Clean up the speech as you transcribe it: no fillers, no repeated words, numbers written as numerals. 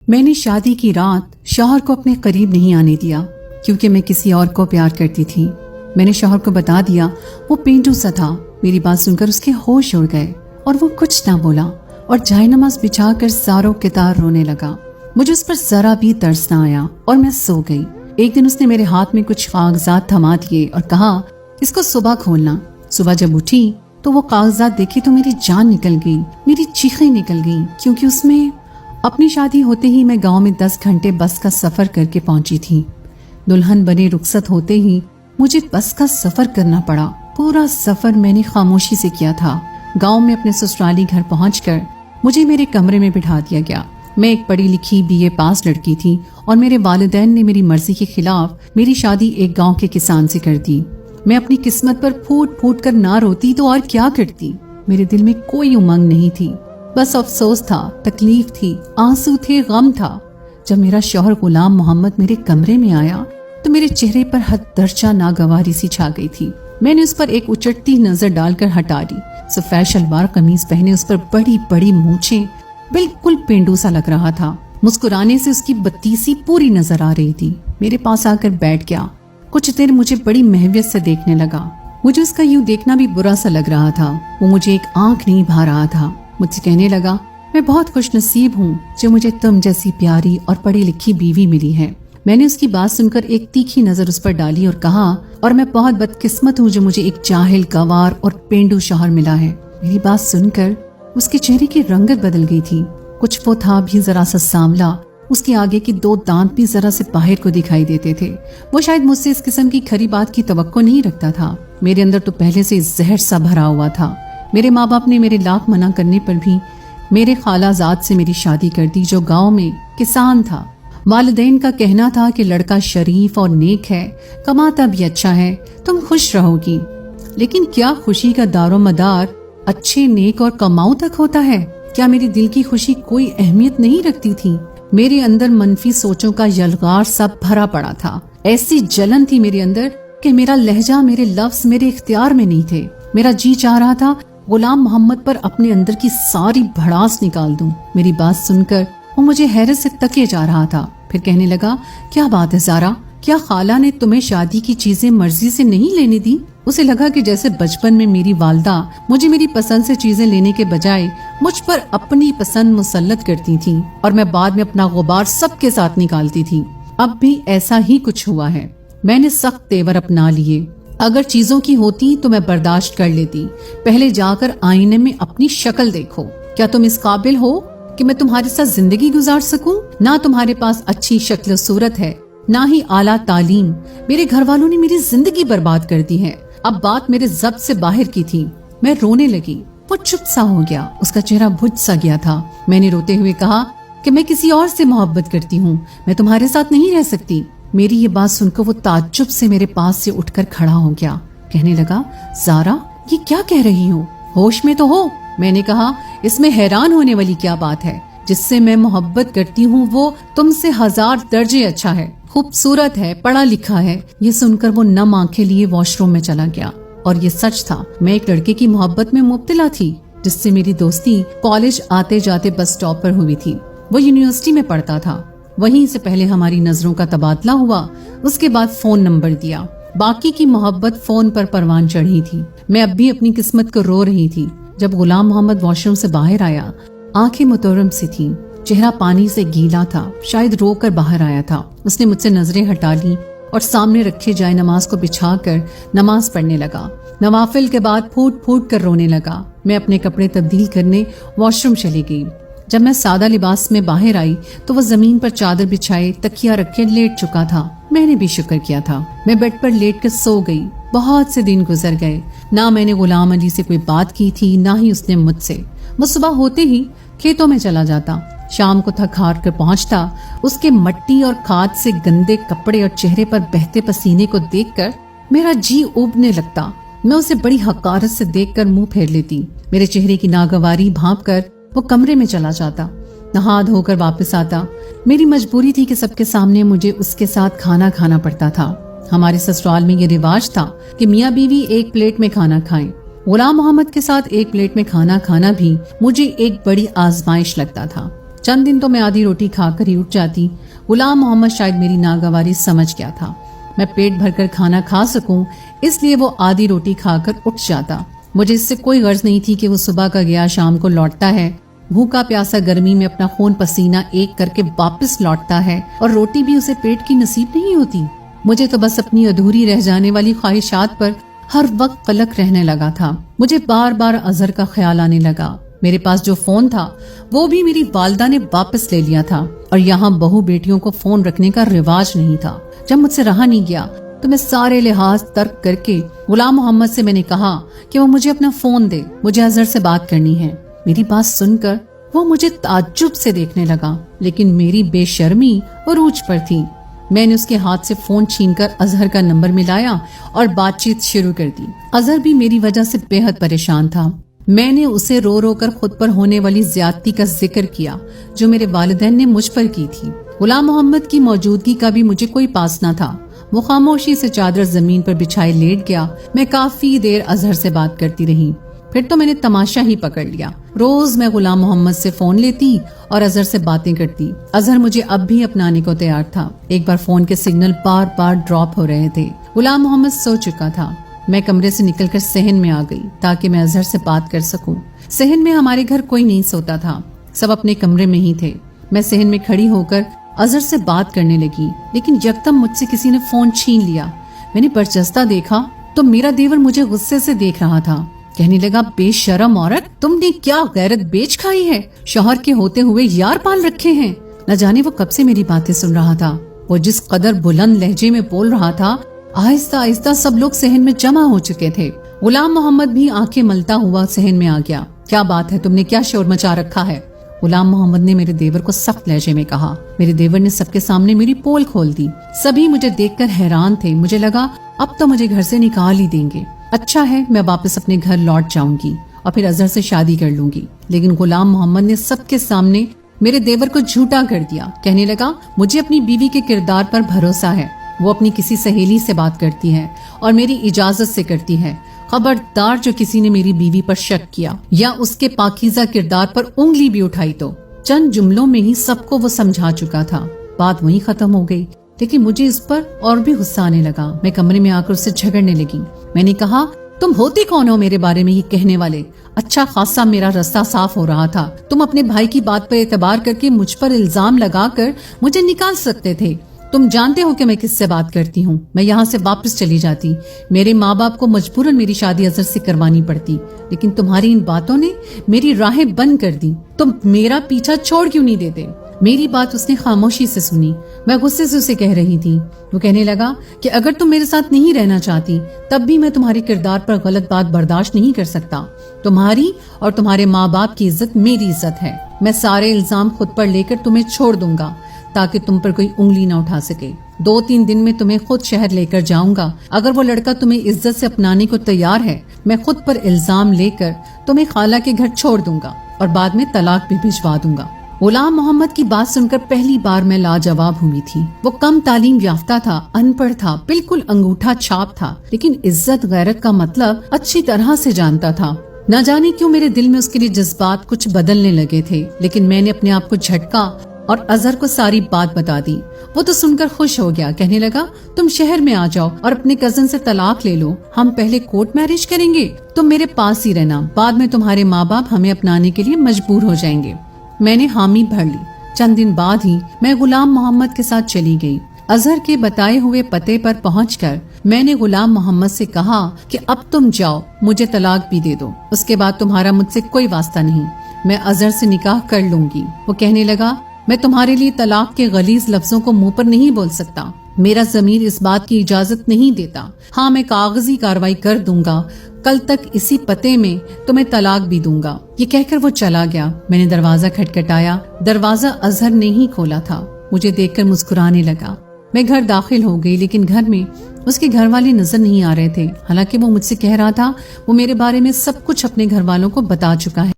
میں نے شادی کی رات شوہر کو اپنے قریب نہیں آنے دیا کیونکہ میں کسی اور کو پیار کرتی تھی۔ میں نے شوہر کو بتا دیا، وہ پینڈو سا تھا۔ میری بات سن کر اس کے ہوش اڑ گئے اور وہ کچھ نہ بولا اور جائے نماز بچھا کر زاروں کتار رونے لگا۔ مجھے اس پر ذرا بھی ترس نہ آیا اور میں سو گئی۔ ایک دن اس نے میرے ہاتھ میں کچھ کاغذات تھما دیے اور کہا اس کو صبح کھولنا۔ صبح جب اٹھی تو وہ کاغذات دیکھے تو میری جان نکل گئی، میری چیخیں نکل گئیں، کیونکہ اس میں اپنی شادی ہوتے ہی میں گاؤں میں 10 گھنٹے بس کا سفر کر کے پہنچی تھی۔ دلہن بنے رخصت ہوتے ہی مجھے بس کا سفر کرنا پڑا۔ پورا سفر میں نے خاموشی سے کیا تھا۔ گاؤں میں اپنے سسرالی گھر پہنچ کر مجھے میرے کمرے میں بٹھا دیا گیا۔ میں ایک پڑھی لکھی BA پاس لڑکی تھی اور میرے والدین نے میری مرضی کے خلاف میری شادی ایک گاؤں کے کسان سے کر دی۔ میں اپنی قسمت پر پھوٹ پھوٹ کر نہ روتی تو اور کیا کرتی۔ میرے دل میں کوئی امنگ نہیں تھی، بس افسوس تھا، تکلیف تھی، آنسو تھے، غم تھا۔ جب میرا شوہر غلام محمد میرے کمرے میں آیا تو میرے چہرے پر حد درجہ ناگواری سی چھا گئی تھی۔ میں نے اس پر ایک اچٹتی نظر ڈال کر ہٹا دی۔ سفید شلوار قمیض پہنے، اس پر بڑی بڑی مونچھیں، بالکل پینڈو سا لگ رہا تھا۔ مسکرانے سے اس کی بتیسی پوری نظر آ رہی تھی۔ میرے پاس آ کر بیٹھ گیا۔ کچھ دیر مجھے بڑی محویت سے دیکھنے لگا۔ مجھے اس کا یوں دیکھنا بھی برا سا لگ رہا تھا۔ وہ مجھے ایک آنکھ نہیں بھا رہا تھا۔ مجھ سے کہنے لگا میں بہت خوش نصیب ہوں جو مجھے تم جیسی پیاری اور پڑھی لکھی بیوی ملی ہے۔ میں نے اس کی بات سن کر ایک تیکھی نظر اس پر ڈالی اور کہا اور میں بہت بدقسمت ہوں جو مجھے ایک جاہل، گوار اور پینڈو شوہر ملا ہے۔ میری بات سن کر اس کے چہرے کی رنگت بدل گئی تھی۔ کچھ وہ تھا بھی ذرا سا سانولا، اس کے آگے کی 2 دانت بھی ذرا سے باہر کو دکھائی دیتے تھے۔ وہ شاید مجھ سے اس قسم کی کھری بات کی توقع نہیں رکھتا تھا۔ میرے اندر تو پہلے سے زہر سا بھرا ہوا تھا۔ میرے ماں باپ نے میرے لاکھ منع کرنے پر بھی میرے خالہ زاد سے میری شادی کر دی جو گاؤں میں کسان تھا۔ والدین کا کہنا تھا کہ لڑکا شریف اور نیک ہے، کماتا بھی اچھا ہے، تم خوش رہو گی۔ لیکن کیا خوشی کا دار و مدار اچھے، نیک اور کماؤ تک ہوتا ہے؟ کیا میری دل کی خوشی کوئی اہمیت نہیں رکھتی تھی؟ میرے اندر منفی سوچوں کا یلغار سا بھرا پڑا تھا۔ ایسی جلن تھی میرے اندر کہ میرا لہجہ، میرے لفظ میرے اختیار میں نہیں تھے۔ میرا جی چاہ رہا تھا غلام محمد پر اپنے اندر کی ساری بھڑاس نکال دوں۔ میری بات سن کر وہ مجھے حیرت سے تکے جا رہا تھا۔ پھر کہنے لگا کیا بات ہے زارا، کیا خالہ نے تمہیں شادی کی چیزیں مرضی سے نہیں لینے دی؟ اسے لگا کہ جیسے بچپن میں میری والدہ مجھے میری پسند سے چیزیں لینے کے بجائے مجھ پر اپنی پسند مسلط کرتی تھیں اور میں بعد میں اپنا غبار سب کے ساتھ نکالتی تھی۔ اب بھی ایسا ہی کچھ ہوا ہے۔ میں نے سخت تیور اپنا لیے۔ اگر چیزوں کی ہوتی تو میں برداشت کر لیتی۔ پہلے جا کر آئینے میں اپنی شکل دیکھو۔ کیا تم اس قابل ہو کہ میں تمہارے ساتھ زندگی گزار سکوں؟ نہ تمہارے پاس اچھی شکل و صورت ہے، نہ ہی اعلیٰ تعلیم۔ میرے گھر والوں نے میری زندگی برباد کر دی ہے۔ اب بات میرے ضبط سے باہر کی تھی۔ میں رونے لگی۔ وہ چپ سا ہو گیا، اس کا چہرہ بجھ سا گیا تھا۔ میں نے روتے ہوئے کہا کہ میں کسی اور سے محبت کرتی ہوں، میں تمہارے ساتھ نہیں رہ سکتی۔ میری یہ بات سن کر وہ تعجب سے میرے پاس سے اٹھ کر کھڑا ہو گیا۔ کہنے لگا زارا یہ کیا کہہ رہی ہو؟ ہوش میں تو ہو؟ میں نے کہا اس میں حیران ہونے والی کیا بات ہے؟ جس سے میں محبت کرتی ہوں وہ تم سے 1000 درجے اچھا ہے، خوبصورت ہے، پڑھا لکھا ہے۔ یہ سن کر وہ نم آنکھیں لیے واش روم میں چلا گیا۔ اور یہ سچ تھا، میں ایک لڑکے کی محبت میں مبتلا تھی جس سے میری دوستی کالج آتے جاتے بس سٹاپ پر ہوئی تھی۔ وہ یونیورسٹی میں پڑھتا تھا۔ وہیں سے پہلے ہماری نظروں کا تبادلہ ہوا، اس کے بعد فون نمبر دیا۔ باقی کی محبت فون پر پروان چڑھی تھی۔ میں اب بھی اپنی قسمت کو رو رہی تھی۔ جب غلام محمد واش روم سے باہر آیا، آنکھیں متورم سی تھیں، چہرہ پانی سے گیلا تھا، شاید رو کر باہر آیا تھا۔ اس نے مجھ سے نظریں ہٹا لی اور سامنے رکھے جائے نماز کو بچھا کر نماز پڑھنے لگا۔ نوافل کے بعد پھوٹ پھوٹ کر رونے لگا۔ میں اپنے کپڑے تبدیل کرنے واش روم چلی گئی۔ جب میں سادہ لباس میں باہر آئی تو وہ زمین پر چادر بچھائے تکیا رکھے لیٹ چکا تھا۔ میں نے بھی شکر کیا تھا۔ میں بیڈ پر لیٹ کر سو گئی۔ بہت سے دن گزر گئے، نہ میں نے غلام علی سے کوئی بات کی تھی، نہ ہی اس نے مجھ سے۔ وہ صبح ہوتے ہی کھیتوں میں چلا جاتا، شام کو تھک ہار کر پہنچتا۔ اس کے مٹی اور کھاد سے گندے کپڑے اور چہرے پر بہتے پسینے کو دیکھ کر میرا جی اوبنے لگتا۔ میں اسے بڑی حقارت سے دیکھ کر منہ پھیر لیتی۔ میرے چہرے کی ناگواری بھانپ کر وہ کمرے میں چلا جاتا، نہا دھو کر واپس آتا۔ میری مجبوری تھی کہ سب کے سامنے مجھے اس کے ساتھ کھانا کھانا پڑتا تھا۔ ہمارے سسرال میں یہ رواج تھا کہ میاں بیوی ایک پلیٹ میں کھانا کھائیں۔ غلام محمد کے ساتھ ایک پلیٹ میں کھانا کھانا بھی مجھے ایک بڑی آزمائش لگتا تھا۔ चंद दिन तो मैं आधी रोटी खाकर ही उठ जाती। गुलाम मोहम्मद शायद मेरी नागवारी समझ गया था। मैं पेट भरकर खाना खा सकूं, इसलिए वो आधी रोटी खाकर उठ जाता। मुझे इससे कोई गर्ज नहीं थी कि वो सुबह का गया शाम को लौटता है, भूखा प्यासा गर्मी में अपना खून पसीना एक करके वापस लौटता है, और रोटी भी उसे पेट की नसीब नहीं होती। मुझे तो बस अपनी अधूरी रह जाने वाली ख्वाहिशात पर हर वक्त कलक रहने लगा था। मुझे बार बार अजहर का ख्याल आने लगा। मेरे पास जो फोन था वो भी मेरी वालिदा ने वापस ले लिया था, और यहाँ बहू बेटियों को फोन रखने का रिवाज नहीं था। जब मुझसे रहा नहीं गया तो मैं सारे लिहाज तर्क करके गुलाम मोहम्मद से मैंने कहा कि वो मुझे अपना फोन दे, मुझे अजहर से बात करनी है। मेरी बात सुनकर वो मुझे ताज्जुब से देखने लगा, लेकिन मेरी बेशर्मी उरूज पर थी। मैंने उसके हाथ से फोन छीनकर अजहर का नंबर मिलाया और बातचीत शुरू कर दी। अजहर भी मेरी वजह से बेहद परेशान था। मैंने उसे रो रो कर खुद पर होने वाली ज्यादती का जिक्र किया जो मेरे वालिदैन ने मुझ पर की थी। गुलाम मोहम्मद की मौजूदगी का भी मुझे कोई पास न था। वो खामोशी से चादर जमीन पर बिछाए लेट गया। मैं काफी देर अजहर से बात करती रही। फिर तो मैंने तमाशा ही पकड़ लिया। रोज मैं गुलाम मोहम्मद से फोन लेती और अजहर से बातें करती। अजहर मुझे अब भी अपनाने को तैयार था। एक बार फोन के सिग्नल बार बार ड्रॉप हो रहे थे। गुलाम मोहम्मद सो चुका था। मैं कमरे से निकलकर सहन में आ गई ताकि मैं अजहर से बात कर सकूं। सहन में हमारे घर कोई नहीं सोता था, सब अपने कमरे में ही थे। मैं सहन में खड़ी होकर अजहर से बात करने लगी, लेकिन यकदम मुझसे किसी ने फोन छीन लिया। मैंने बरजस्ता देखा तो मेरा देवर मुझे गुस्से से देख रहा था। कहने लगा, बेशरम औरत, तुमने क्या गैरत बेच खाई है? शौहर के होते हुए यार पाल रखे हैं। न जाने वो कब से मेरी बातें सुन रहा था। वो जिस कदर बुलंद लहजे में बोल रहा था, आहिस्ता आहिस्ता सब लोग सहन में जमा हो चुके थे। गुलाम मोहम्मद भी आंखें मलता हुआ सहन में आ गया। क्या बात है, तुमने क्या शोर मचा रखा है? गुलाम मोहम्मद ने मेरे देवर को सख्त लहजे में कहा। मेरे देवर ने सबके सामने मेरी पोल खोल दी। सभी मुझे देखकर हैरान थे। मुझे लगा अब तो मुझे घर से निकाल ही देंगे। अच्छा है, मैं वापस अपने घर लौट जाऊंगी और फिर अजहर से शादी कर लूंगी। लेकिन गुलाम मोहम्मद ने सबके सामने मेरे देवर को झूठा कर दिया। कहने लगा, मुझे अपनी बीवी के किरदार पर भरोसा है। वो अपनी किसी सहेली से बात करती है और मेरी इजाजत से करती है। खबरदार जो किसी ने मेरी बीवी पर शक किया या उसके पाकीज़ा किरदार पर उंगली भी उठाई तो। चंद जुमलों में ही सबको वो समझा चुका था। बात वहीं खत्म हो गई, लेकिन मुझे इस पर और भी गुस्सा आने लगा। मैं कमरे में आकर उससे झगड़ने लगी। मैंने कहा, तुम होती कौन हो मेरे बारे में ये कहने वाले? अच्छा खासा मेरा रास्ता साफ हो रहा था। तुम अपने भाई की बात पर एतबार करके मुझ पर इल्जाम लगाकर मुझे निकाल सकते थे। तुम जानते हो कि मैं किससे बात करती हूँ। मैं यहाँ से वापस चली जाती। मेरे माँ बाप को मजबूरन मेरी शादी अजहर से करवानी पड़ती, लेकिन तुम्हारी इन बातों ने मेरी राहें बंद कर दी। तुम मेरा पीछा छोड़ क्यों नहीं देते? मेरी बात उसने खामोशी से सुनी। मैं गुस्से से उसे कह रही थी। वो कहने लगा कि अगर तुम मेरे साथ नहीं रहना चाहती तब भी मैं तुम्हारे किरदार पर गलत बात बर्दाश्त नहीं कर सकता। तुम्हारी और तुम्हारे माँ बाप की इज्जत मेरी इज्जत है। मैं सारे इल्जाम खुद पर लेकर तुम्हें छोड़ दूंगा ताकि तुम पर कोई उंगली न उठा सके। 2-3 दिन में तुम्हें खुद शहर लेकर जाऊंगा। अगर वो लड़का तुम्हें इज्जत से अपनाने को तैयार है, मैं खुद पर इल्जाम लेकर तुम्हें खाला के घर छोड़ दूंगा और बाद में तलाक भी भिजवा दूंगा। गुलाम मोहम्मद की बात सुनकर पहली बार मैं लाजवाब हुई थी। वो कम तालीम याफ्ता था, अनपढ़ था, बिल्कुल अंगूठा छाप था, लेकिन इज्जत गैरत का मतलब अच्छी तरह से जानता था। न जाने क्यों मेरे दिल में उसके लिए जज्बात कुछ बदलने लगे थे, लेकिन मैंने अपने आप को झटका और अजहर को सारी बात बता दी। वो तो सुनकर खुश हो गया। कहने लगा, तुम शहर में आ जाओ और अपने कजन से तलाक ले लो। हम पहले कोर्ट मैरिज करेंगे, तुम मेरे पास ही रहना। बाद में तुम्हारे माँ बाप हमें अपनाने के लिए मजबूर हो जाएंगे। मैंने हामी भर ली। चंद दिन बाद ही मैं गुलाम मोहम्मद के साथ चली गई। अजहर के बताए हुए पते पर पहुंचकर मैंने गुलाम मोहम्मद से कहा कि अब तुम जाओ, मुझे तलाक भी दे दो। उसके बाद तुम्हारा मुझसे कोई वास्ता नहीं। मैं अजहर से निकाह कर लूंगी। वो कहने लगा, मैं तुम्हारे लिए तलाक के गलीज लफ्जों को मुंह पर नहीं बोल सकता। मेरा ज़मीर इस बात की इजाजत नहीं देता। हाँ, मैं कागजी कार्रवाई कर दूंगा। कल तक इसी पते में तुम्हें तलाक भी दूंगा। ये कहकर वो चला गया। मैंने दरवाजा खटखटाया। दरवाजा अजहर ने ही खोला था। मुझे देखकर मुस्कुराने लगा। मैं घर दाखिल हो गई, लेकिन घर में उसके घर वाले नजर नहीं आ रहे थे। हालांकि वो मुझसे कह रहा था वो मेरे बारे में सब कुछ अपने घर वालों को बता चुका है।